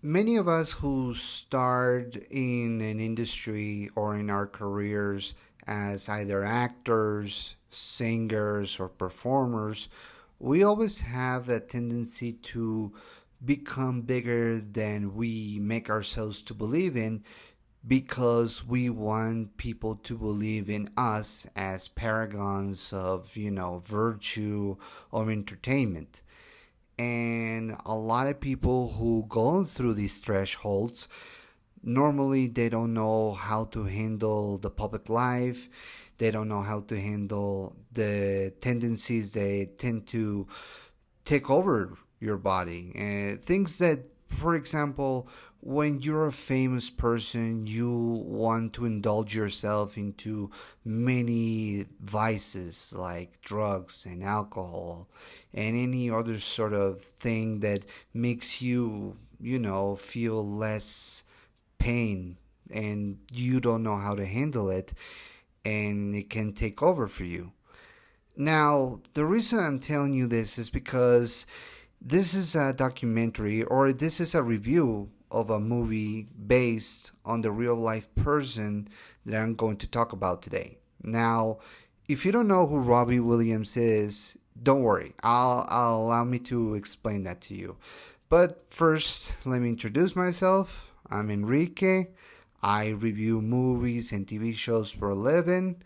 Many of us who start in an industry or in our careers as either actors, singers, or performers, we always have that tendency to become bigger than we make ourselves to believe in because we want people to believe in us as paragons of, virtue or entertainment. And a lot of people who go through these thresholds normally they don't know how to handle the public life. They don't know how to handle the tendencies they tend to take over your body. Things that, for example, when you're a famous person, you want to indulge yourself into many vices like drugs and alcohol and any other sort of thing that makes you, feel less pain and you don't know how to handle it and it can take over for you. Now, the reason I'm telling you this is because this is a documentary or this is a review of a movie based on the real life person that I'm going to talk about today. Now, if you don't know who Robbie Williams is, don't worry. I'll allow me to explain that to you. But first, let me introduce myself. I'm Enrique. I review movies and TV shows for a living.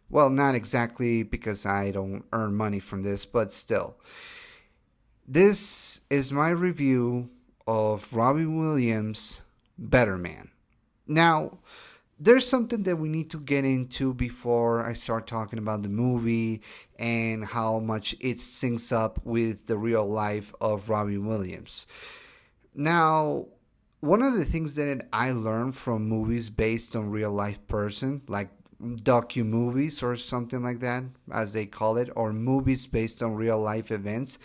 Well, not exactly because I don't earn money from this, but still. This is my review of Robbie Williams' Better Man. Now, there's something that we need to get into before I start talking about the movie and how much it syncs up with the real life of Robbie Williams. Now, one of the things that I learned from movies based on real life person, like docu-movies or something like that, as they call it, or movies based on real life events,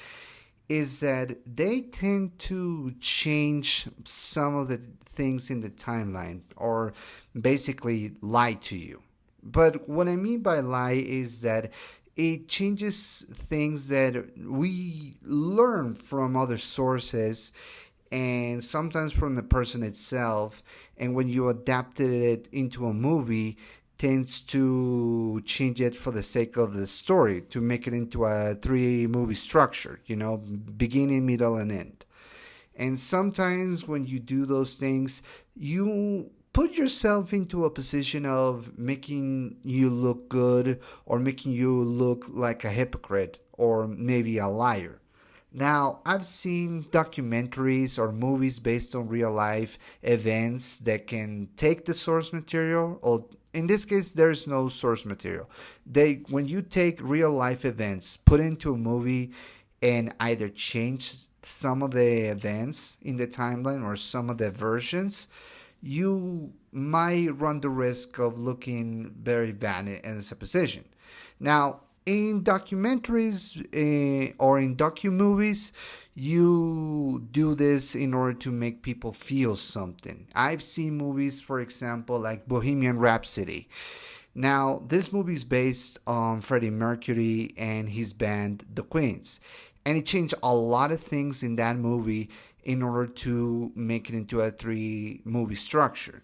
is that they tend to change some of the things in the timeline or basically lie to you. But what I mean by lie is that it changes things that we learn from other sources and sometimes from the person itself. And when you adapted it into a movie, tends to change it for the sake of the story to make it into a three movie structure, beginning, middle, and end. And sometimes when you do those things, you put yourself into a position of making you look good or making you look like a hypocrite or maybe a liar. Now, I've seen documentaries or movies based on real life events that can take the source material, or in this case, there's no source material. When you take real life events, put into a movie, and either change some of the events in the timeline or some of the versions, you might run the risk of looking very bad as a position. Now, in documentaries or in docu-movies, you do this in order to make people feel something. I've seen movies, for example, like Bohemian Rhapsody. Now, this movie is based on Freddie Mercury and his band, The Queens. And it changed a lot of things in that movie in order to make it into a three movie structure.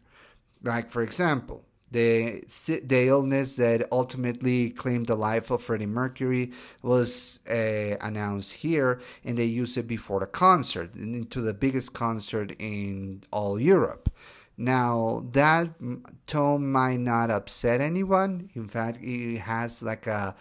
Like, for example, the illness that ultimately claimed the life of Freddie Mercury was announced here, and they used it before the concert, into the biggest concert in all Europe. Now, that tone might not upset anyone. In fact, it has like a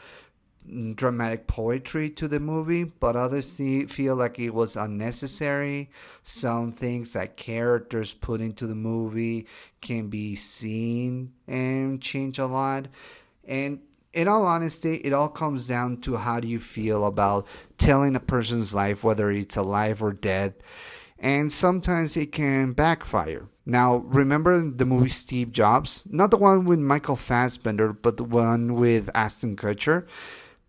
dramatic poetry to the movie, but others feel like it was unnecessary. Some things like characters put into the movie can be seen and change a lot. And in all honesty, it all comes down to how do you feel about telling a person's life, whether it's alive or dead. And sometimes it can backfire. Now, remember the movie Steve Jobs? Not the one with Michael Fassbender, but the one with Ashton Kutcher.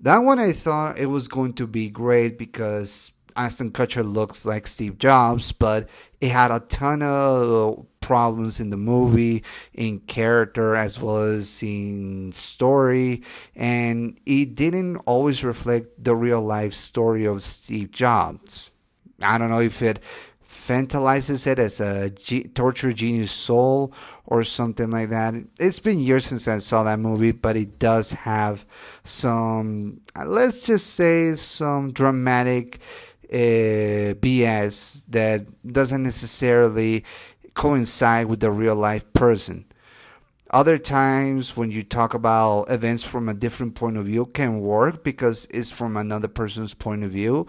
That one I thought it was going to be great because Ashton Kutcher looks like Steve Jobs, but it had a ton of problems in the movie, in character as well as in story, and it didn't always reflect the real life story of Steve Jobs. I don't know if it fantasizes it as a torture genius soul or something like that. It's been years since I saw that movie, but it does have some, let's just say, some dramatic BS that doesn't necessarily coincide with the real life person. Other times, when you talk about events from a different point of view, can work because it's from another person's point of view,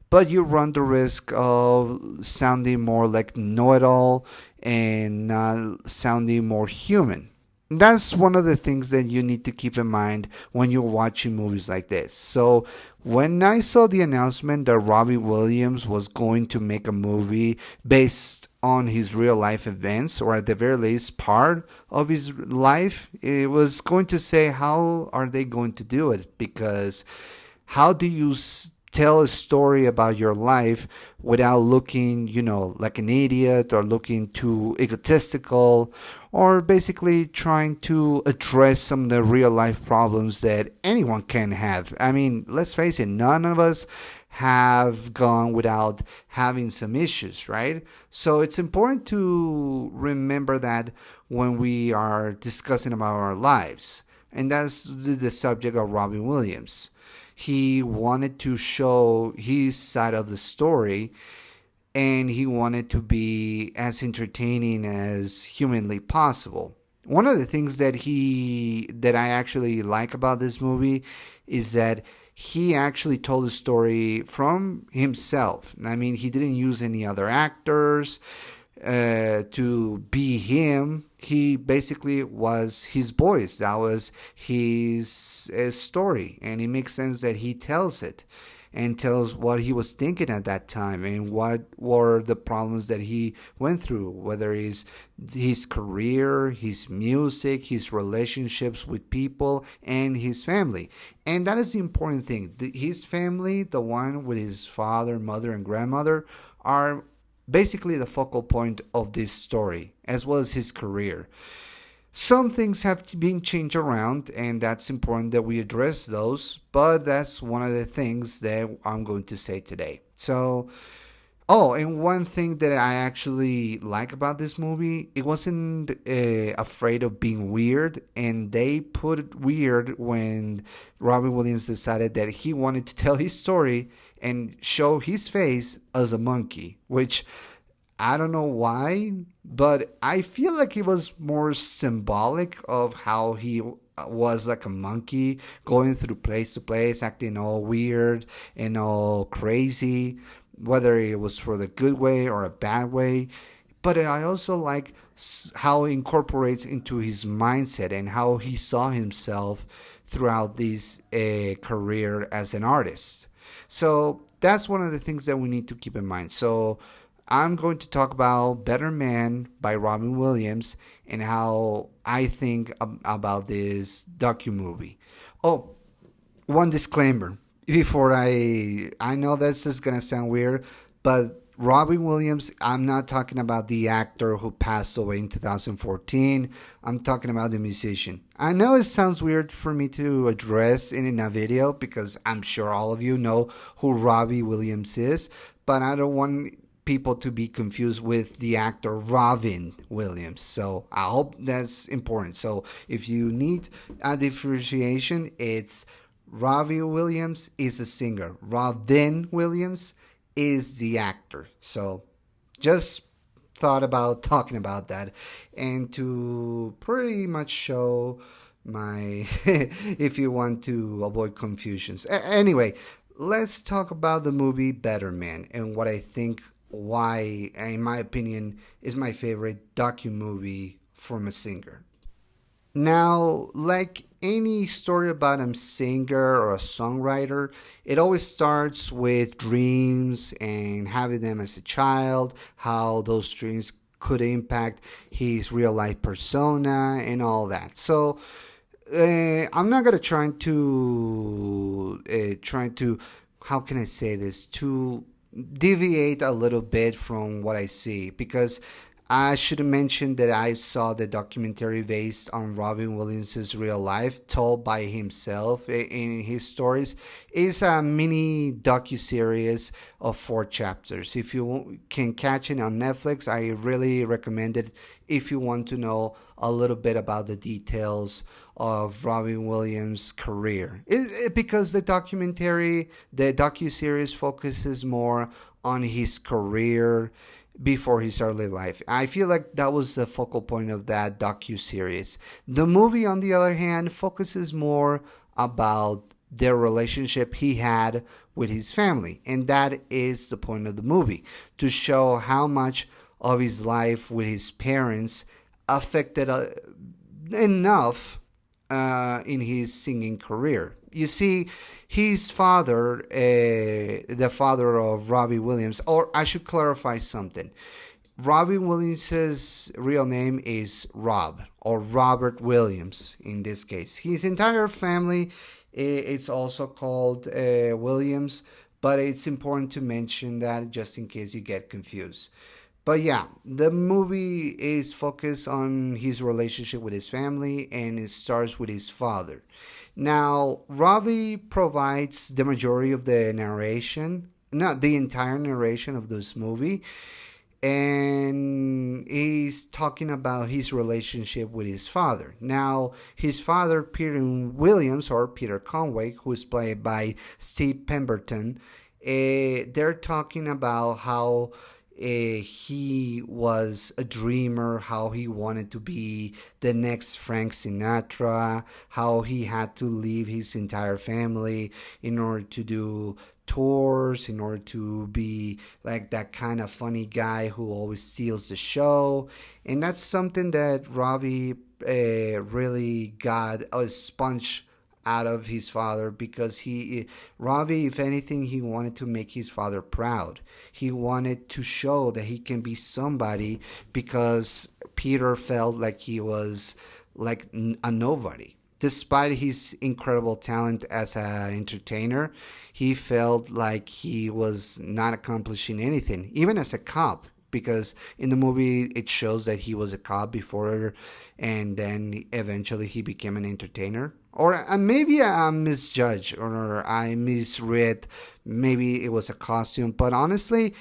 but you run the risk of sounding more like know-it-all and not sounding more human. That's one of the things that you need to keep in mind when you're watching movies like this. So when I saw the announcement that Robbie Williams was going to make a movie based on his real life events, or at the very least part of his life, it was going to say, how are they going to do it? Because how do you tell a story about your life without looking, like an idiot or looking too egotistical, or basically trying to address some of the real life problems that anyone can have? I mean, let's face it, none of us have gone without having some issues, right? So it's important to remember that when we are discussing about our lives. And that's the subject of Robbie Williams. He wanted to show his side of the story, and he wanted to be as entertaining as humanly possible. One of the things that I actually like about this movie is that he actually told the story from himself. I mean, he didn't use any other actors to be him. He basically was his voice. That was his story, and it makes sense that he tells it and tells what he was thinking at that time and what were the problems that he went through, whether it's his career, his music, his relationships with people, and his family. And that is the important thing. His family, the one with his father, mother, and grandmother, are basically the focal point of this story, as well as his career. Some things have been changed around, and that's important that we address those, but that's one of the things that I'm going to say today. So, and one thing that I actually like about this movie, it wasn't afraid of being weird, and they put it weird when Robbie Williams decided that he wanted to tell his story and show his face as a monkey, which I don't know why, but I feel like it was more symbolic of how he was like a monkey going through place to place, acting all weird and all crazy, whether it was for the good way or a bad way. But I also like how it incorporates into his mindset and how he saw himself throughout this career as an artist. So that's one of the things that we need to keep in mind. So I'm going to talk about Better Man by Robbie Williams and how I think about this docu-movie. Oh, one disclaimer before I know this is going to sound weird, but Robbie Williams, I'm not talking about the actor who passed away in 2014. I'm talking about the musician. I know it sounds weird for me to address in a video because I'm sure all of you know who Robbie Williams is, but I don't want people to be confused with the actor Robin Williams. So I hope that's important. So if you need a differentiation, it's Robbie Williams is a singer. Robin Williams is the actor. So just thought about talking about that and to pretty much show my if you want to avoid confusions. Anyway, let's talk about the movie Better Man and what I think, why in my opinion is my favorite docu-movie from a singer. Now, like any story about a singer or a songwriter, it always starts with dreams and having them as a child, how those dreams could impact his real life persona and all that. So I'm not gonna try to how can I say this, to deviate a little bit from what I see, because I should have mentioned that I saw the documentary based on Robin Williams' real life, told by himself in his stories. It's a mini docu-series of 4 chapters. If you can catch it on Netflix, I really recommend it if you want to know a little bit about the details of Robin Williams' career. Because the docu-series focuses more on his career before his early life. I feel like that was the focal point of that docu-series. The movie, on the other hand, focuses more about the relationship he had with his family. And that is the point of the movie, to show how much of his life with his parents affected enough in his singing career. You see, his father, the father of Robbie Williams, or I should clarify something. Robbie Williams' real name is Rob, or Robert Williams in this case. His entire family is also called Williams, but it's important to mention that just in case you get confused. But yeah, the movie is focused on his relationship with his family, and it starts with his father. Now, Robbie provides the majority of the narration, not the entire narration of this movie, and he's talking about his relationship with his father. Now, his father, Peter Williams, or Peter Conway, who is played by Steve Pemberton, they're talking about how he was a dreamer, how he wanted to be the next Frank Sinatra, how he had to leave his entire family in order to do tours, in order to be like that kind of funny guy who always steals the show. And that's something that Robbie really got a sponge out of his father, because Robbie, if anything, he wanted to make his father proud. He wanted to show that he can be somebody, because Peter felt like he was like a nobody. Despite his incredible talent as an entertainer, he felt like he was not accomplishing anything, even as a cop, because in the movie it shows that he was a cop before, and then eventually he became an entertainer. Or maybe I misjudged, or I misread. Maybe it was a costume, but honestly,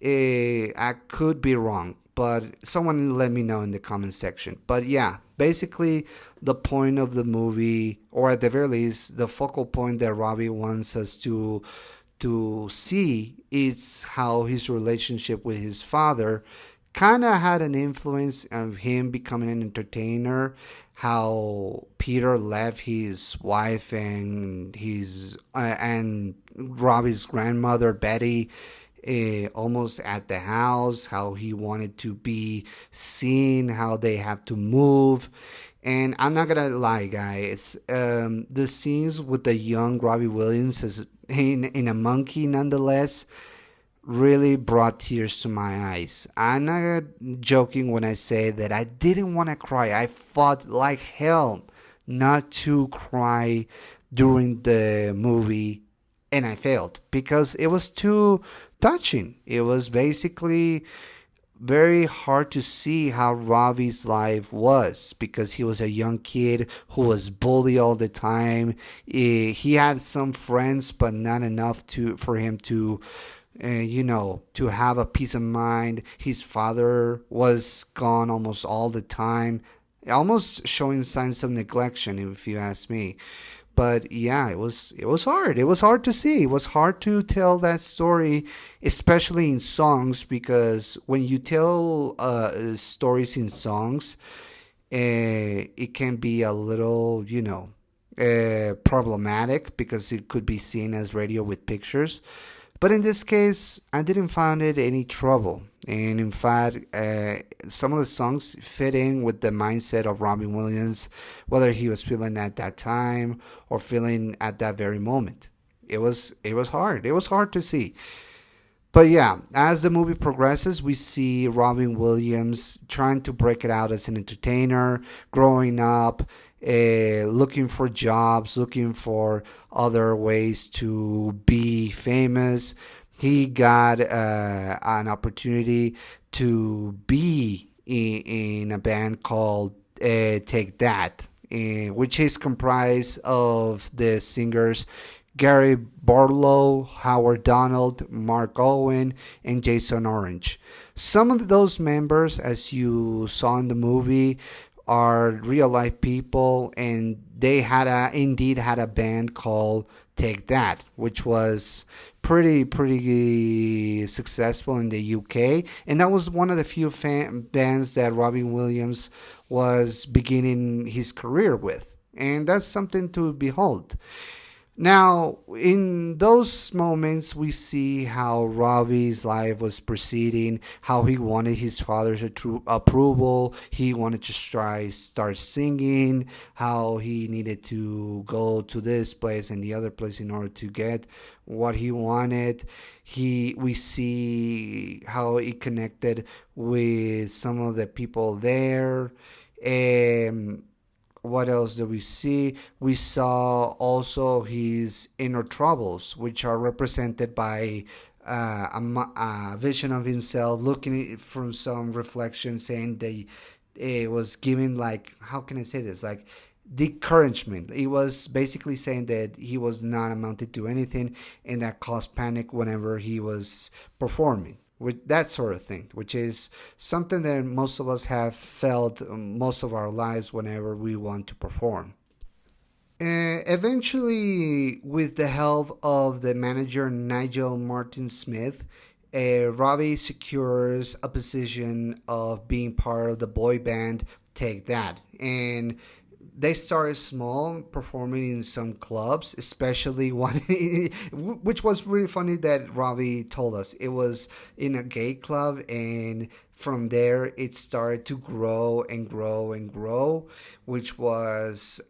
I could be wrong. But someone let me know in the comment section. But yeah, basically the point of the movie, or at the very least, the focal point that Robbie wants us to see, is how his relationship with his father kind of had an influence of him becoming an entertainer. How Peter left his wife and and Robbie's grandmother Betty almost at the house. How he wanted to be seen. How they have to move. And I'm not gonna lie, guys. The scenes with the young Robbie Williams as in a monkey, nonetheless, really brought tears to my eyes. I'm not joking when I say that I didn't want to cry. I fought like hell not to cry during the movie, and I failed because it was too touching. It was basically very hard to see how Robbie's life was, because he was a young kid who was bullied all the time. He had some friends, but not enough for him to to have a peace of mind. His father was gone almost all the time, almost showing signs of neglection, if you ask me. But yeah, it was hard. It was hard to see. It was hard to tell that story, especially in songs, because when you tell stories in songs, it can be a little, problematic, because it could be seen as radio with pictures. But in this case, I didn't find it any trouble. And in fact, some of the songs fit in with the mindset of Robbie Williams, whether he was feeling at that time or feeling at that very moment. It was hard. It was hard to see. But yeah, as the movie progresses, we see Robin Williams trying to break it out as an entertainer, growing up, looking for jobs, looking for other ways to be famous. He got an opportunity to be in a band called Take That, which is comprised of the singers Gary Barlow, Howard Donald, Mark Owen, and Jason Orange. Some of those members, as you saw in the movie, are real life people, and they indeed had a band called Take That, which was pretty successful in the UK, and that was one of the few bands that Robbie Williams was beginning his career with, and that's something to behold. Now, in those moments, we see how Robbie's life was proceeding, how he wanted his father's approval, he wanted to start singing, how he needed to go to this place and the other place in order to get what he wanted. We see how he connected with some of the people there. Um, what else did we see? We saw also his inner troubles, which are represented by a vision of himself looking from some reflection, saying that it was giving, like, how can I say this? Like, discouragement. He was basically saying that he was not amounted to anything, and that caused panic whenever he was performing, with that sort of thing, which is something that most of us have felt most of our lives whenever we want to perform. Eventually, with the help of the manager Nigel Martin Smith, Robbie secures a position of being part of the boy band Take That. And they started small, performing in some clubs, especially one, which was really funny that Robbie told us. It was in a gay club, and from there it started to grow and grow and grow, which was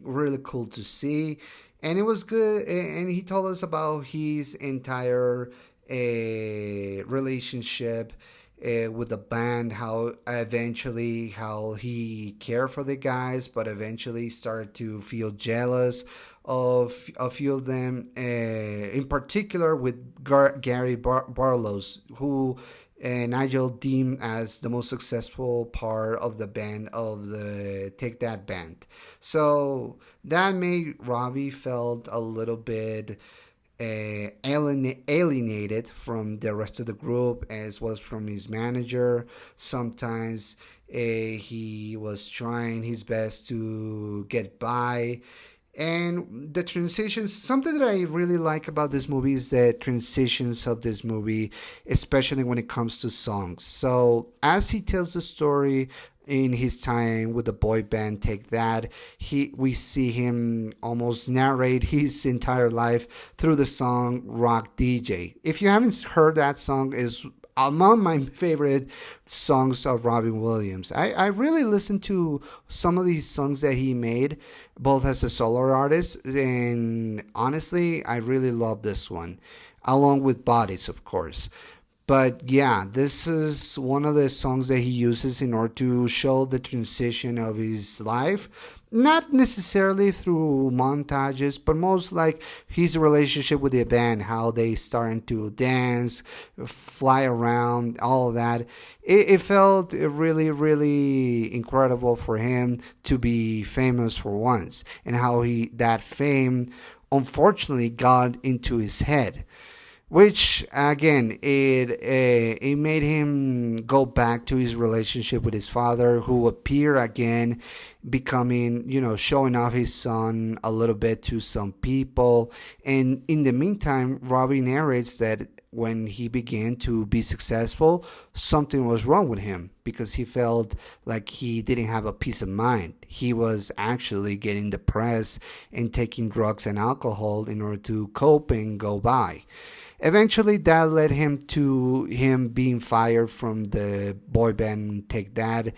really cool to see. And it was good. And he told us about his entire relationship with the band, how eventually how he cared for the guys, but eventually started to feel jealous of a few of them, in particular with Gary Barlow's, who Nigel deemed as the most successful part of the band, of the Take That band. So that made Robbie felt a little bit alienated from the rest of the group, as well as from his manager. Sometimes he was trying his best to get by. And the transitions, something that I really like about this movie is the transitions of this movie, especially when it comes to songs. So as he tells the story in his time with the boy band Take That, we see him almost narrate his entire life through the song Rock DJ. If you haven't heard that song, is among my favorite songs of Robbie Williams. I really listened to some of these songs that he made, both as a solo artist, and honestly, I really love this one, along with Bodies, of course. But yeah, this is one of the songs that he uses in order to show the transition of his life. Not necessarily through montages, but most like his relationship with the band, how they started to dance, fly around, all of that. It felt really incredible for him to be famous for once, and how that fame unfortunately got into his head, which again it made him go back to his relationship with his father, who appeared again, becoming, showing off his son a little bit to some people. And in the meantime, Robbie narrates that when he began to be successful, something was wrong with him, because he felt like he didn't have a peace of mind. He was actually getting depressed and taking drugs and alcohol in order to cope and go by. Eventually, that led him to him being fired from the boy band Take That,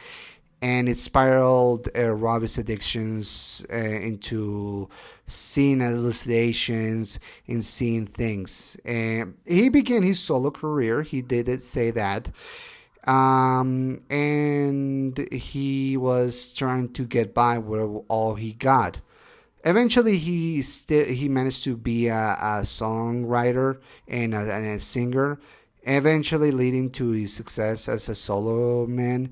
and it spiraled Robbie's addictions into seeing hallucinations and seeing things. And he began his solo career. He did say that. And he was trying to get by with all he got. Eventually, he managed to be a songwriter and a singer, eventually leading to his success as a solo man.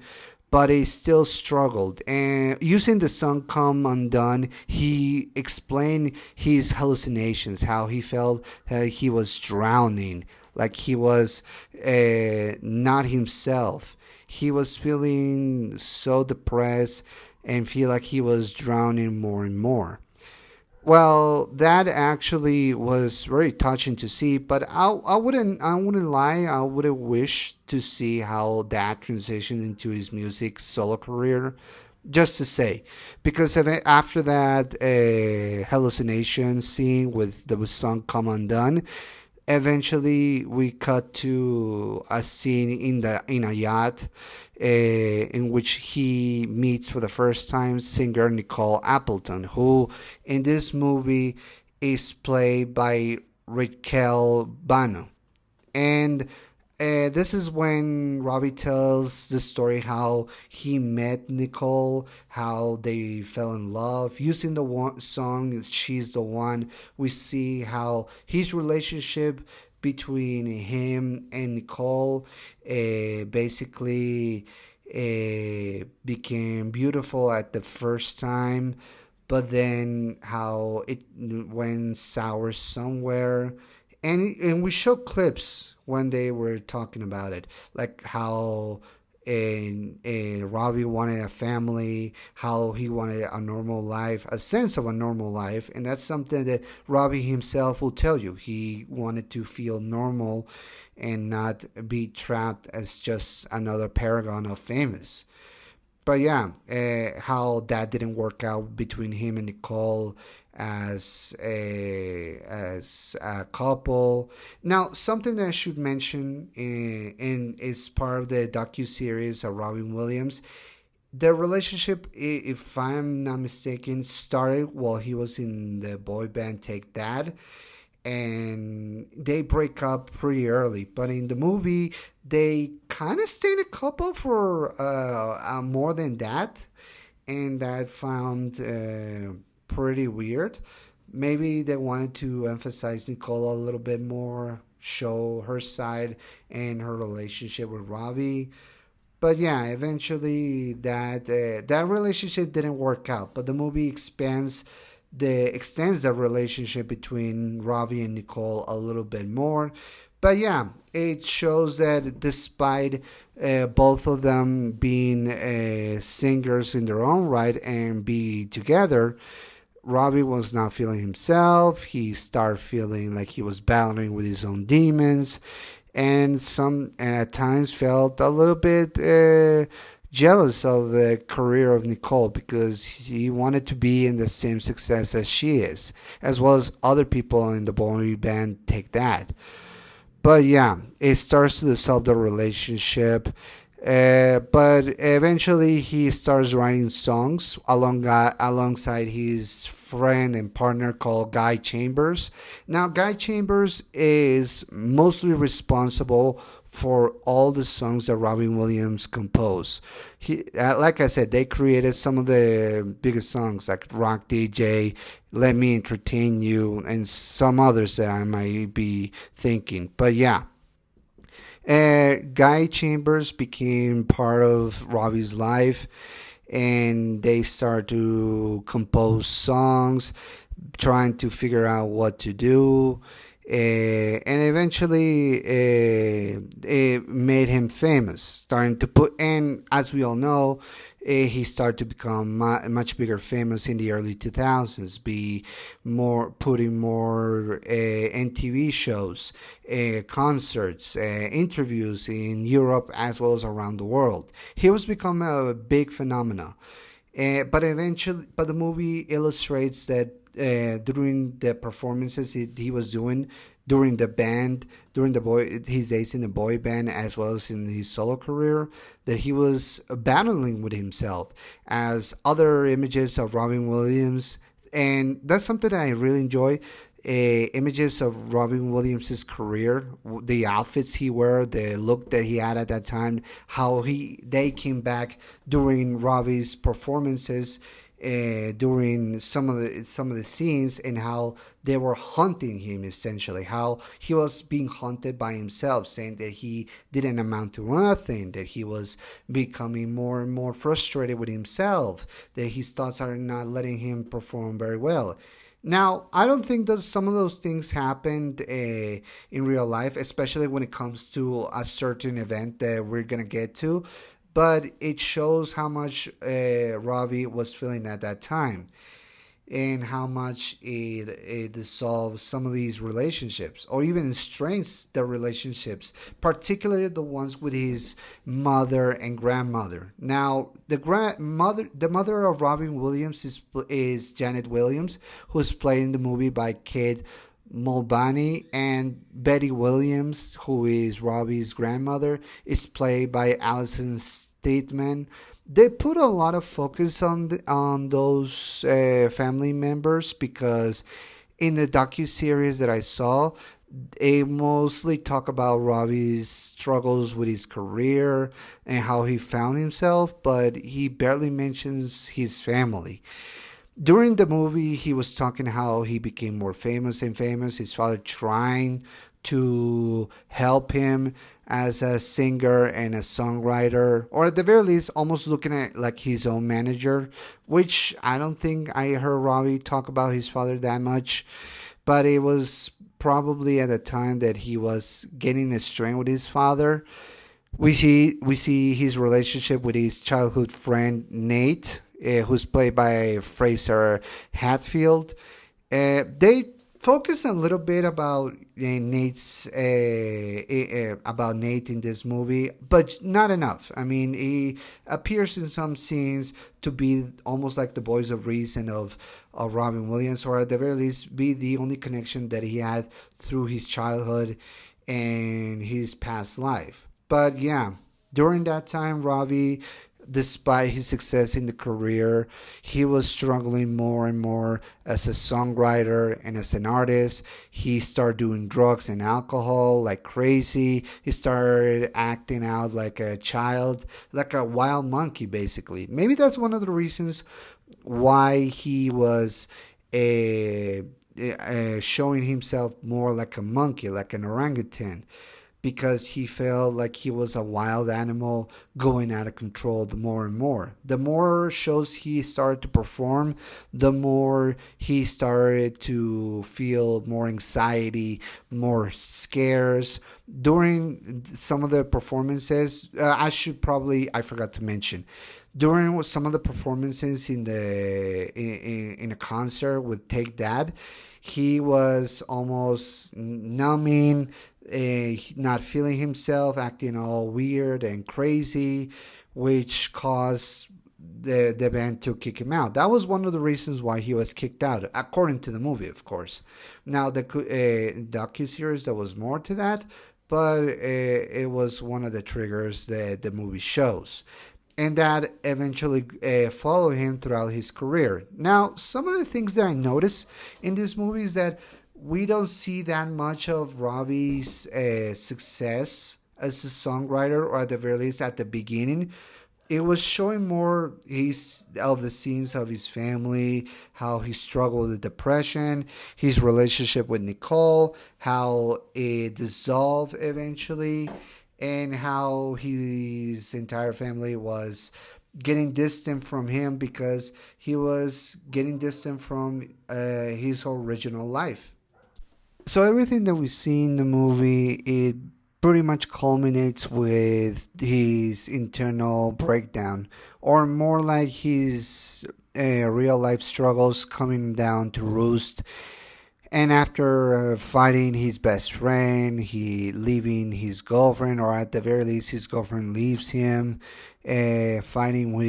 But he still struggled. And using the song "Come Undone," he explained his hallucinations, how he felt he was drowning, like he was not himself. He was feeling so depressed and feel like he was drowning more and more. Well, that actually was very touching to see, but I wouldn't lie, I would have wished to see how that transitioned into his music solo career. Just to say, because after that hallucination scene with the song "Come Undone," eventually we cut to a scene in a yacht in which he meets for the first time singer Nicole Appleton, who in this movie is played by Raquel Bano. And this is when Robbie tells the story how he met Nicole, how they fell in love. Using the song "She's the One," we see how his relationship between him and Nicole basically became beautiful at the first time, but then how it went sour somewhere. And we showed clips when they were talking about it, like how Robbie wanted a family, how he wanted a normal life, a sense of a normal life, and that's something that Robbie himself will tell you. He wanted to feel normal and not be trapped as just another paragon of famous. But yeah, how that didn't work out between him and Nicole as a couple. Now, something that I should mention and is part of the docu series of Robin Williams. The relationship, if I'm not mistaken, started while he was in the boy band Take That, and they break up pretty early. But in the movie, they kind of stayed a couple for more than that, and that found pretty weird. Maybe they wanted to emphasize Nicole a little bit more, show her side and her relationship with Robbie. But yeah, eventually that relationship didn't work out. But the movie extends the relationship between Robbie and Nicole a little bit more. But yeah, it shows that despite both of them being singers in their own right and be together, Robbie was not feeling himself. He started feeling like he was battling with his own demons, and at times felt a little bit jealous of the career of Nicole because he wanted to be in the same success as she is, as well as other people in the boy band Take That. But yeah, it starts to dissolve the relationship. But eventually he starts writing songs alongside his friend and partner called Guy Chambers. Now, Guy Chambers is mostly responsible for all the songs that Robin Williams composed. Like I said, they created some of the biggest songs like Rock DJ, Let Me Entertain You, and some others that I might be thinking. But yeah, Guy Chambers became part of Robbie's life, and they start to compose songs, trying to figure out what to do. And eventually it made him famous, starting to and as we all know, he started to become much bigger famous in the early 2000s, putting more NTV shows, concerts, interviews in Europe as well as around the world. He was becoming a big phenomenon. But the movie illustrates that during the performances he was doing during his days in the boy band as well as in his solo career, that he was battling with himself, as other images of Robin Williams, and that's something that I really enjoy. Images of Robin Williams' career, the outfits he wore, the look that he had at that time, how they came back during Robbie's performances, during some of the scenes, and how they were hunting him, essentially how he was being hunted by himself, saying that he didn't amount to nothing, that he was becoming more and more frustrated with himself, that his thoughts are not letting him perform very well. Now, I don't think that some of those things happened in real life, especially when it comes to a certain event that we're going to get to, but it shows how much Robbie was feeling at that time, and how much it dissolves some of these relationships, or even strains the relationships, particularly the ones with his mother and grandmother. Now, the mother of Robin Williams is Janet Williams, who's played in the movie by Kate Mulvaney, and Betty Williams, who is Robbie's grandmother, is played by Alison Statham. They put a lot of focus on those family members, because in the docu-series that I saw, they mostly talk about Robbie's struggles with his career and how he found himself, but he barely mentions his family. During the movie, he was talking how he became more famous and famous, his father trying to help him as a singer and a songwriter, or at the very least, almost looking at like his own manager, which I don't think I heard Robbie talk about his father that much, but it was probably at a time that he was getting estranged with his father. We see his relationship with his childhood friend Nate, who's played by Fraser Hatfield. They focus a little bit about Nate in this movie, but not enough. I mean, he appears in some scenes to be almost like the voice of reason of Robin Williams, or at the very least be the only connection that he had through his childhood and his past life. But yeah, during that time, Robbie, despite his success in the career, he was struggling more and more as a songwriter and as an artist. He started doing drugs and alcohol like crazy. He started acting out like a child, like a wild monkey, basically. Maybe that's one of the reasons why he was showing himself more like a monkey, like an orangutan, because he felt like he was a wild animal going out of control the more and more. The more shows he started to perform, the more he started to feel more anxiety, more scares. During some of the performances, I forgot to mention, during some of the performances in a concert with Take That, he was almost numbing, not feeling himself, acting all weird and crazy, which caused the band to kick him out. That was one of the reasons why he was kicked out, according to the movie, of course. Now, the docu-series, there was more to that, but it was one of the triggers that the movie shows, and that eventually followed him throughout his career. Now, some of the things that I noticed in this movie is that we don't see that much of Robbie's success as a songwriter, or at the very least at the beginning. It was showing more of the scenes of his family, how he struggled with depression, his relationship with Nicole, how it dissolved eventually, and how his entire family was getting distant from him because he was getting distant from his original life. So everything that we see in the movie, it pretty much culminates with his internal breakdown, or more like his real life struggles coming down to roost. And after fighting his best friend, he leaving his girlfriend, or at the very least his girlfriend leaves him, fighting with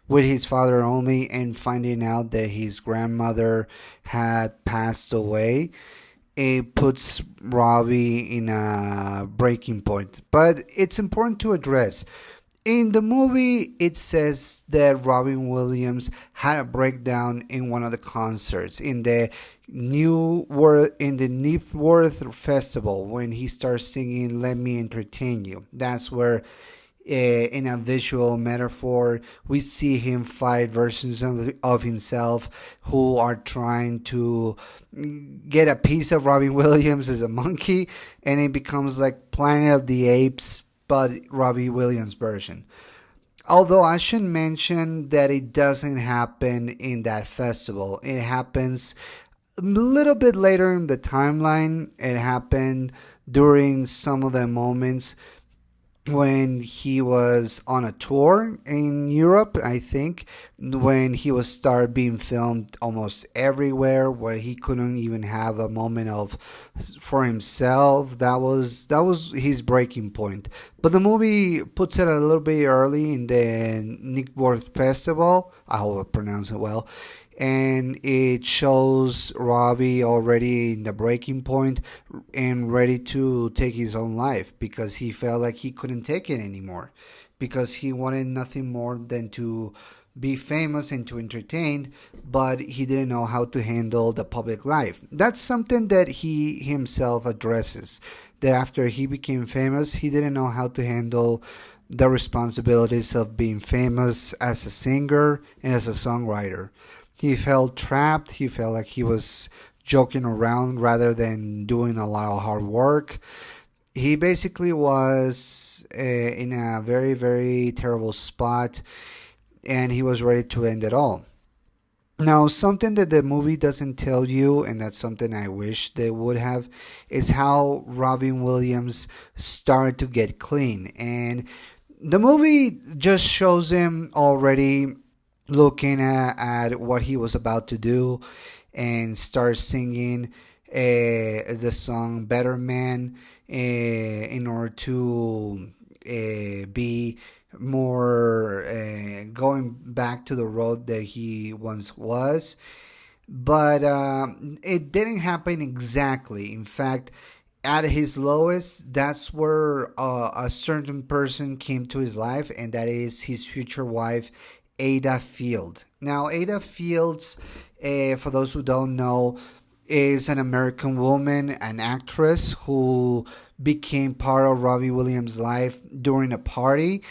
with his father only, and finding out that his grandmother had passed away. It puts Robbie in a breaking point. But it's important to address. In the movie, it says that Robin Williams had a breakdown in one of the concerts in the Nipworth Festival, when he starts singing "Let Me Entertain You." That's where in a visual metaphor. We see him fight versions of himself who are trying to get a piece of Robbie Williams as a monkey, and it becomes like Planet of the Apes, but Robbie Williams version. Although I should mention that it doesn't happen in that festival. It happens a little bit later in the timeline. It happened during some of the moments when he was on a tour in Europe, I think, when he was started being filmed almost everywhere, where he couldn't even have a moment of for himself. That was his breaking point. But the movie puts it a little bit early in the Nickworth Festival. I hope I pronounce it well. And it shows Robbie already in the breaking point and ready to take his own life because he felt like he couldn't take it anymore, because he wanted nothing more than to be famous and to entertain, but he didn't know how to handle the public life. That's something that he himself addresses, that after he became famous, he didn't know how to handle the responsibilities of being famous as a singer and as a songwriter. He felt trapped. He felt like he was joking around rather than doing a lot of hard work. He basically was in a very, very terrible spot, and he was ready to end it all. Now, something that the movie doesn't tell you, and that's something I wish they would have, is how Robin Williams started to get clean. And the movie just shows him already looking at what he was about to do and start singing the song Better Man in order to be more going back to the road that he once was. But it didn't happen exactly. In fact, at his lowest, that's where a certain person came to his life, and that is his future wife, Ada Field. Now, Ada Fields, for those who don't know, is an American woman, an actress who became part of Robbie Williams' life during a party.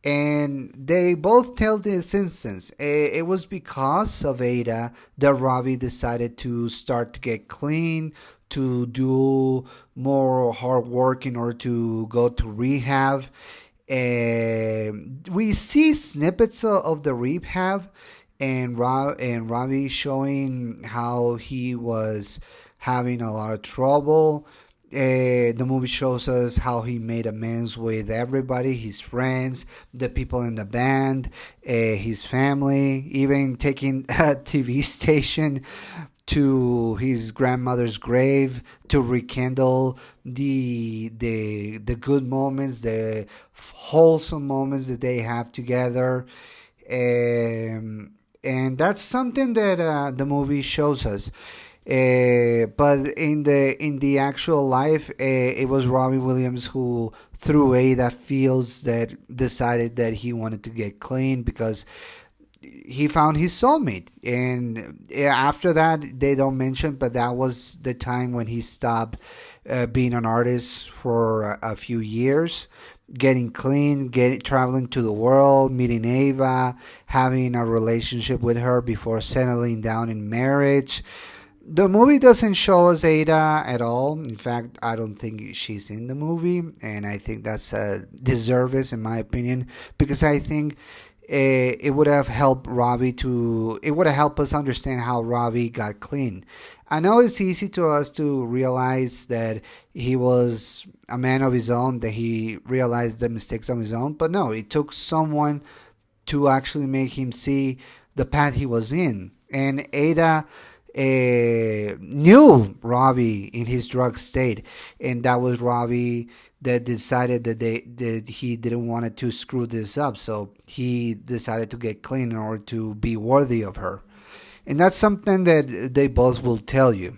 And they both tell this instance. It was because of Ada that Robbie decided to start to get clean, to do more hard work in order to go to rehab. We see snippets of the rehab and Robbie showing how he was having a lot of trouble. The movie shows us how he made amends with everybody, his friends, the people in the band, his family, even taking a TV station to his grandmother's grave to rekindle the good moments, the wholesome moments that they have together. And that's something that the movie shows us. But in the actual life, it was Robbie Williams who, through Ada Fields, that decided that he wanted to get clean because he found his soulmate. And after that, they don't mention, but that was the time when he stopped being an artist for a few years, getting clean, traveling to the world, meeting Ava, having a relationship with her before settling down in marriage. The movie doesn't show us Ada at all. In fact, I don't think she's in the movie, and I think that's a disservice in my opinion, because I think it would have helped it would have helped us understand how Robbie got clean. I know it's easy to us to realize that he was a man of his own, that he realized the mistakes on his own, but no, it took someone to actually make him see the path he was in. And Ada knew Robbie in his drug state, and that was Robbie that decided that he didn't want to screw this up, so he decided to get clean in order to be worthy of her. And that's something that they both will tell you.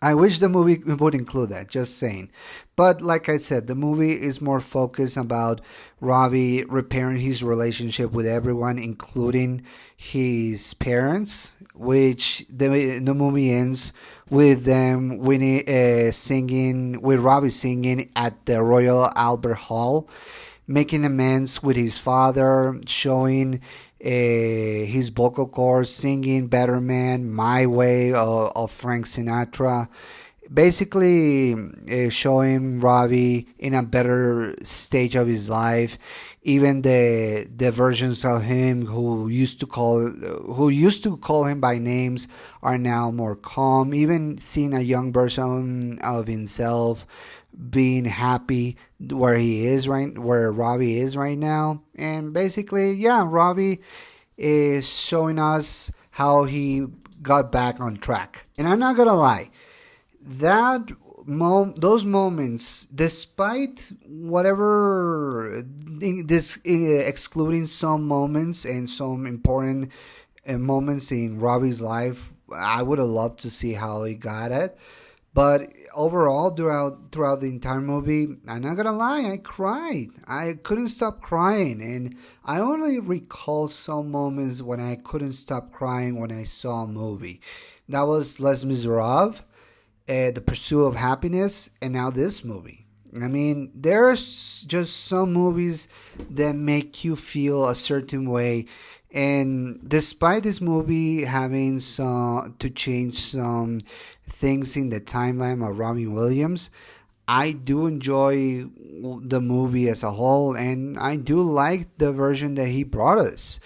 I wish the movie would include that, just saying. But like I said, the movie is more focused about Robbie repairing his relationship with everyone, including his parents, which the movie ends with them singing, with Robbie singing at the Royal Albert Hall. making amends with his father, showing his vocal cords, singing Better Man, My Way of Frank Sinatra. Basically, showing Robbie in a better stage of his life. Even the versions of him who used to call him by names are now more calm. Even seeing a young version of himself being happy where Robbie is right now. And basically, yeah, Robbie is showing us how he got back on track. And I'm not gonna lie, that those moments, despite whatever this excluding some moments and some important moments in Robbie's life, I would have loved to see how he got it. But overall, throughout the entire movie, I'm not gonna lie, I cried. I couldn't stop crying, and I only recall some moments when I couldn't stop crying when I saw a movie. That was Les Miserables, The Pursuit of Happiness, and now this movie. I mean, there's just some movies that make you feel a certain way, and despite this movie having to change some things in the timeline of Robbie Williams, I do enjoy the movie as a whole, and I do like the version that he brought us.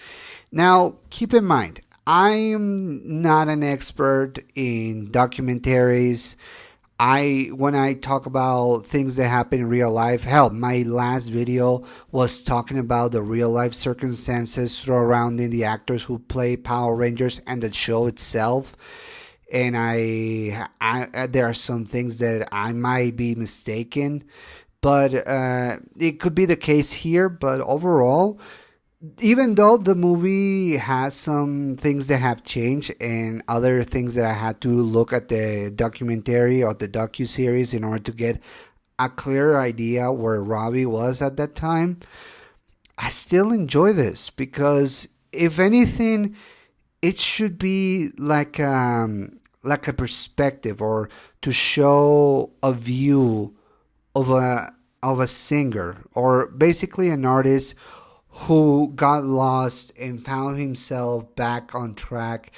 Now, keep in mind, I am not an expert in documentaries. When I talk about things that happen in real life, hell, my last video was talking about the real life circumstances surrounding the actors who play Power Rangers and the show itself. And there are some things that I might be mistaken, but it could be the case here. But overall, even though the movie has some things that have changed and other things that I had to look at the documentary or the docu-series in order to get a clear idea where Robbie was at that time, I still enjoy this because if anything, it should be like a perspective or to show a view of a singer or basically an artist who got lost and found himself back on track.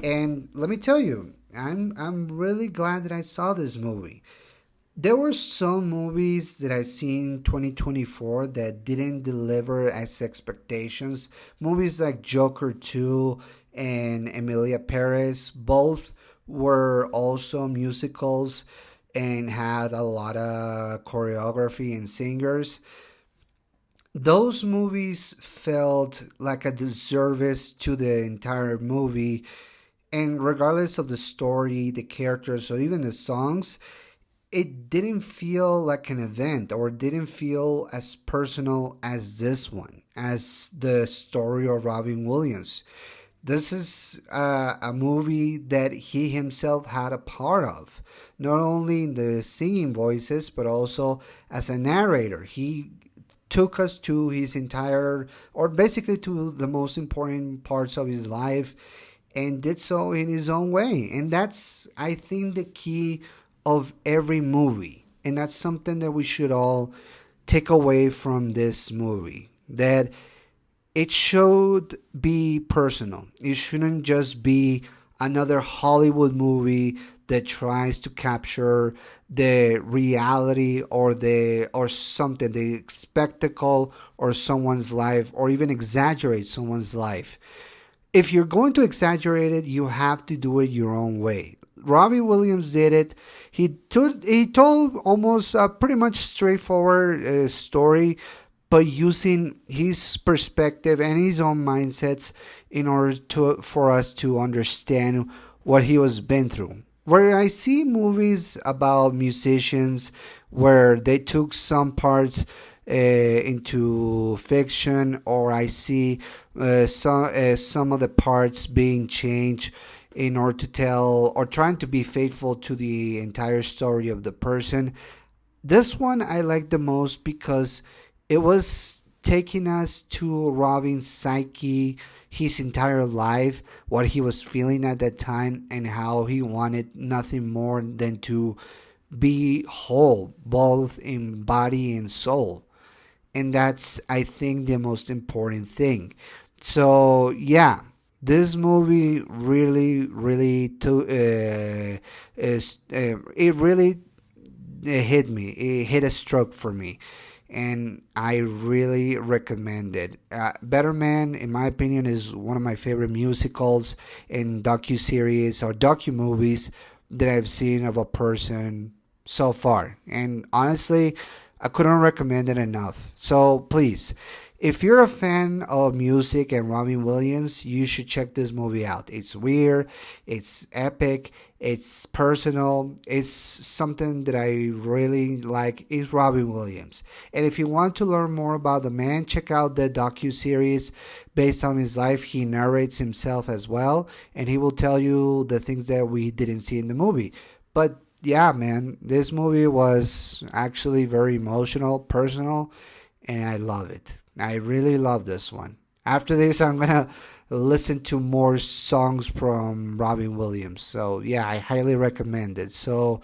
And let me tell you, I'm really glad that I saw this movie. There were some movies that I seen in 2024 that didn't deliver as expectations. Movies like Joker 2 and Emilia Perez, both were also musicals and had a lot of choreography and singers. Those movies felt like a disservice to the entire movie, and regardless of the story, the characters, or even the songs, it didn't feel like an event or didn't feel as personal as this one, as the story of Robin Williams. This is a movie that he himself had a part of, not only in the singing voices, but also as a narrator. He took us to his entire, or basically to the most important parts of his life, and did so in his own way. And that's, I think, the key of every movie. And that's something that we should all take away from this movie. That it should be personal. It shouldn't just be another Hollywood movie that tries to capture the reality or something, the spectacle or someone's life, or even exaggerate someone's life. If you're going to exaggerate it, you have to do it your own way. Robbie Williams did it. He told almost a pretty much straightforward story, but using his perspective and his own mindsets in order for us to understand what he was been through. Where I see movies about musicians where they took some parts into fiction, or I see some of the parts being changed in order to tell or trying to be faithful to the entire story of the person. This one I like the most because it was taking us to Robin's psyche, his entire life, what he was feeling at that time, and how he wanted nothing more than to be whole, both in body and soul. And that's, I think, the most important thing. So yeah, this movie really, really it really it hit me. It hit a stroke for me, and I really recommend it. Better Man, in my opinion, is one of my favorite musicals and docu series or docu movies that I've seen of a person so far. And honestly, I couldn't recommend it enough. So please, if you're a fan of music and Robbie Williams, you should check this movie out. It's weird, it's epic, it's personal, it's something that I really like. Is Robbie Williams. And if you want to learn more about the man, check out the docu-series based on his life. He narrates himself as well, and he will tell you the things that we didn't see in the movie. But yeah, man, this movie was actually very emotional, personal, and I love it. I really love this one. After this, I'm gonna listen to more songs from Robin Williams. So yeah, I highly recommend it. So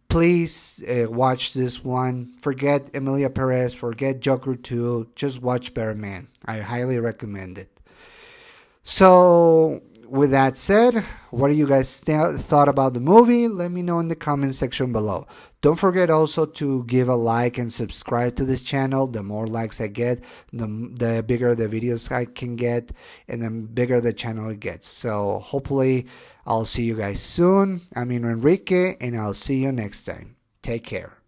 please watch this one. Forget Emilia Perez. Forget Joker 2. Just watch Better Man. I highly recommend it. So, with that said, what do you guys thought about the movie? Let me know in the comment section below. Don't forget also to give a like and subscribe to this channel. The more likes I get, the bigger the videos I can get, and the bigger the channel gets. So, hopefully, I'll see you guys soon. I'm Enrique, and I'll see you next time. Take care.